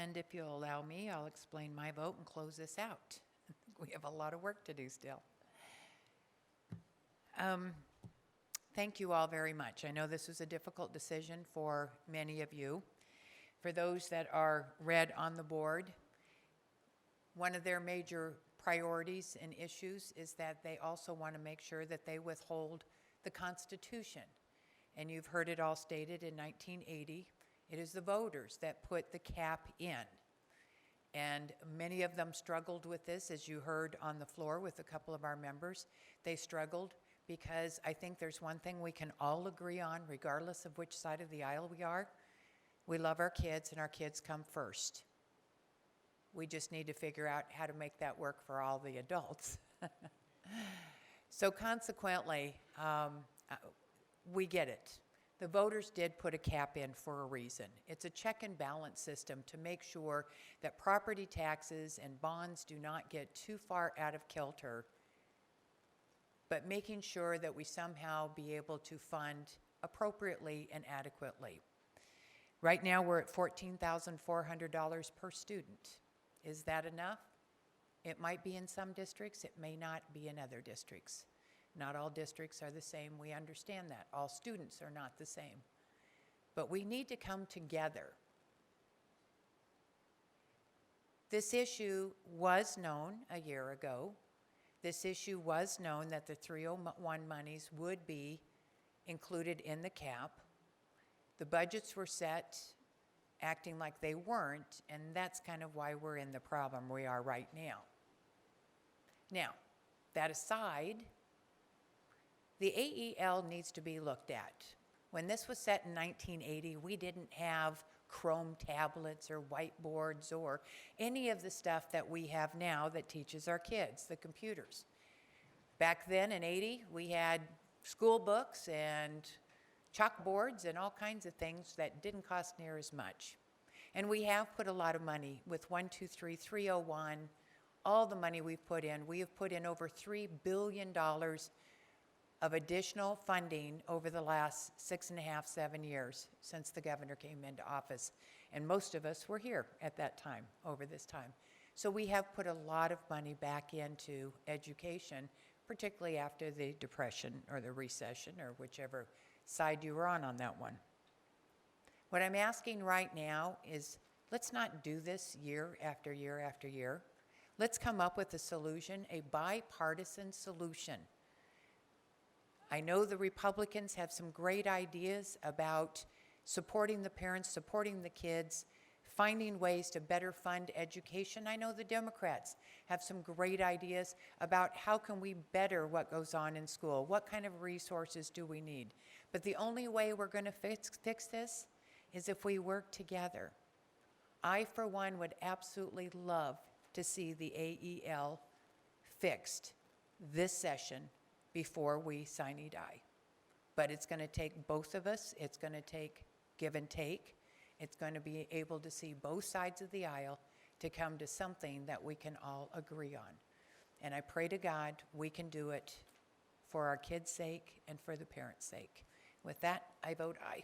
And if you'll allow me, I'll explain my vote and close this out. We have a lot of work to do still. Thank you all very much. I know this was a difficult decision for many of you. For those that are red on the board, one of their major priorities and issues is that they also want to make sure that they withhold the Constitution. And you've heard it all stated in 1980. It is the voters that put the cap in. And many of them struggled with this, as you heard on the floor with a couple of our members. They struggled because I think there's one thing we can all agree on, regardless of which side of the aisle we are. We love our kids, and our kids come first. We just need to figure out how to make that work for all the adults. So consequently, we get it. The voters did put a cap in for a reason. It's a check and balance system to make sure that property taxes and bonds do not get too far out of kilter, but making sure that we somehow be able to fund appropriately and adequately. Right now, we're at $14,400 per student. Is that enough? It might be in some districts. It may not be in other districts. Not all districts are the same. We understand that. All students are not the same. But we need to come together. This issue was known a year ago. This issue was known that the 301 monies would be included in the cap. The budgets were set acting like they weren't, and that's kind of why we're in the problem we are right now. Now, that aside, the AEL needs to be looked at. When this was set in 1980, we didn't have Chrome tablets or whiteboards or any of the stuff that we have now that teaches our kids, the computers. Back then in 80, we had school books and chalkboards and all kinds of things that didn't cost near as much. And we have put a lot of money with 123, 301, all the money we've put in. We have put in over $3 billion of additional funding over the last 6.5, 7 years since the governor came into office. And most of us were here at that time, over this time. So we have put a lot of money back into education, particularly after the Depression or the recession or whichever side you were on that one. What I'm asking right now is, let's not do this year after year after year. Let's come up with a solution, a bipartisan solution. I know the Republicans have some great ideas about supporting the parents, supporting the kids, finding ways to better fund education. I know the Democrats have some great ideas about how can we better what goes on in school, what kind of resources do we need. But the only way we're going to fix this is if we work together. I, for one, would absolutely love to see the AEL fixed this session before we sine die. But it's going to take both of us. It's going to take give and take. It's going to be able to see both sides of the aisle to come to something that we can all agree on. And I pray to God we can do it for our kids' sake and for the parents' sake. With that, I vote aye.